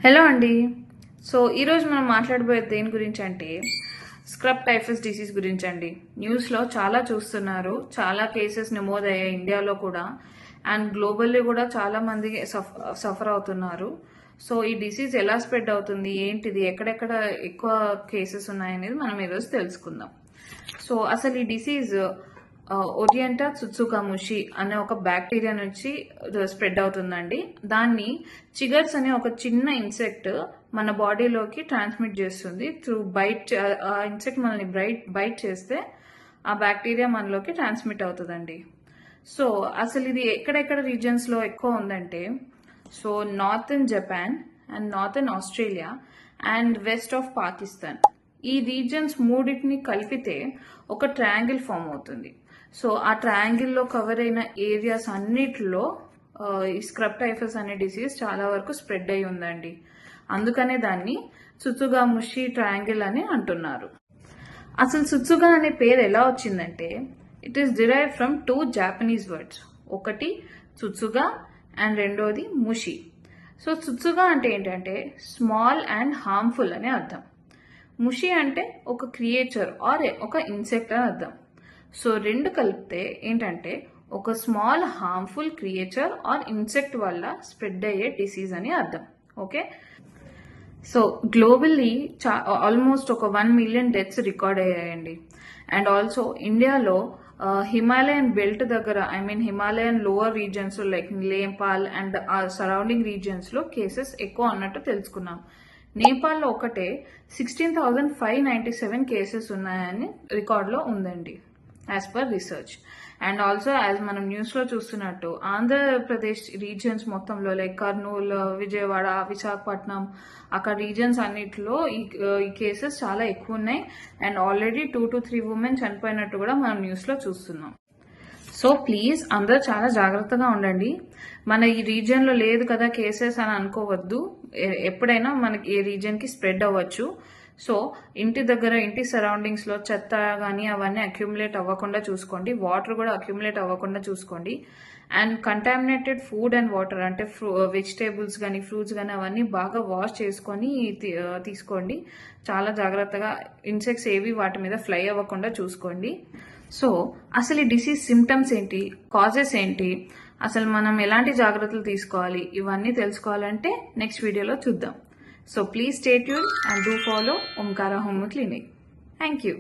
Hello అండి. So ఈరోజు మనం మాట్లాడబోయేది దేని గురించి అంటే స్క్రబ్ టైఫస్ డిసీజ్ గురించి అండి. న్యూస్లో చాలా చూస్తున్నారు, చాలా కేసెస్ నమోదయ్యాయి ఇండియాలో కూడా, అండ్ గ్లోబల్లీ కూడా చాలా మంది సఫర్ అవుతున్నారు. సో ఈ డిసీజ్ ఎలా స్ప్రెడ్ అవుతుంది, ఏంటిది, ఎక్కడెక్కడ ఎక్కువ కేసెస్ ఉన్నాయనేది మనం ఈరోజు తెలుసుకుందాం. సో అసలు ఈ డిసీజ్ ఓరియంటా సుత్సుకాముషి అనే ఒక బ్యాక్టీరియా నుంచి స్ప్రెడ్ అవుతుందండి. దాన్ని చిగర్స్ అనే ఒక చిన్న ఇన్సెక్ట్ మన బాడీలోకి ట్రాన్స్మిట్ చేస్తుంది త్రూ బైట్. ఆ ఇన్సెక్ట్ మనల్ని బైట్ చేస్తే ఆ బ్యాక్టీరియా మనలోకి ట్రాన్స్మిట్ అవుతుందండి. సో అసలు ఇది ఎక్కడెక్కడ రీజన్స్లో ఎక్కువ ఉందంటే, so northern Japan and northern Australia and west of Pakistan, ఈ రీజన్స్ మూడింటిని కలిపితే ఒక ట్రయాంగిల్ ఫామ్ అవుతుంది. సో ఆ ట్రయాంగిల్లో కవర్ అయిన ఏరియాస్ అన్నిటిలో ఈ స్క్రబ్ టైఫస్ అనే డిసీజ్ చాలా వరకు స్ప్రెడ్ అయి ఉందండి. అందుకనే దాన్ని సుత్సుగాముషి ట్రయాంగిల్ అని అంటున్నారు. అసలు సుత్సుగా అనే పేరు ఎలా వచ్చిందంటే, it is derive from 2 Japanese words. ఒకటి సుత్సుగా అండ్ రెండోది ముషి. సో సుత్సుగా అంటే ఏంటంటే స్మాల్ అండ్ హార్మ్ఫుల్ అనే అర్థం. ముషి అంటే ఒక క్రియేచర్ ఆర్ ఒక ఇన్సెక్ట్ అని అర్థం. సో రెండు కలిపితే ఏంటంటే ఒక small harmful creature or insect వల్ల స్ప్రెడ్ అయ్యే డిసీజ్ అని అర్థం. ఓకే, సో గ్లోబల్లీ ఆల్మోస్ట్ ఒక 1 మిలియన్ డెత్స్ రికార్డ్ అయ్యాయండి. అండ్ ఆల్సో ఇండియాలో హిమాలయన్ బెల్ట్ దగ్గర, Himalayan lower regions like Nepal and surrounding రీజన్స్లో కేసెస్ ఎక్కువ అన్నట్టు తెలుసుకున్నాం. నేపాల్లో ఒకటే 16,597 కేసెస్ ఉన్నాయని రికార్డులో ఉందండి, as per research. And also as మనం న్యూస్లో చూస్తున్నట్టు ఆంధ్రప్రదేశ్ రీజియన్స్ మొత్తంలో లైక్ కర్నూలు, విజయవాడ, విశాఖపట్నం, అక్కడ రీజన్స్ అన్నిటిలో ఈ కేసెస్ చాలా ఎక్కువ ఉన్నాయి. అండ్ ఆల్రెడీ 2 to 3 ఉమెన్ చనిపోయినట్టు కూడా మనం న్యూస్లో చూస్తున్నాం. సో ప్లీజ్ అందరూ చాలా జాగ్రత్తగా ఉండండి. మన ఈ రీజియన్లో లేదు కదా కేసెస్ అని అనుకోవద్దు. ఎప్పుడైనా మనకి ఏ రీజియన్కి స్ప్రెడ్ అవ్వచ్చు. సో ఇంటి దగ్గర, ఇంటి సరౌండింగ్స్లో చెత్త కానీ అవన్నీ అక్యుములేట్ అవ్వకుండా చూసుకోండి. వాటర్ కూడా అక్యుములేట్ అవ్వకుండా చూసుకోండి. And contaminated food and water అంటే వెజిటేబుల్స్ కానీ ఫ్రూట్స్ కానీ అవన్నీ బాగా వాష్ చేసుకొని తీసుకోండి. చాలా జాగ్రత్తగా ఇన్సెక్ట్స్ ఏవి వాటి మీద ఫ్లై అవ్వకుండా చూసుకోండి. సో అసలు ఈ డిసీజ్ సిమ్టమ్స్ ఏంటి, కాజెస్ ఏంటి, అసలు మనం ఎలాంటి జాగ్రత్తలు తీసుకోవాలి, ఇవన్నీ తెలుసుకోవాలంటే నెక్స్ట్ వీడియోలో చూద్దాం. So please stay tuned and do follow Omkara Home Clinic. Thank you.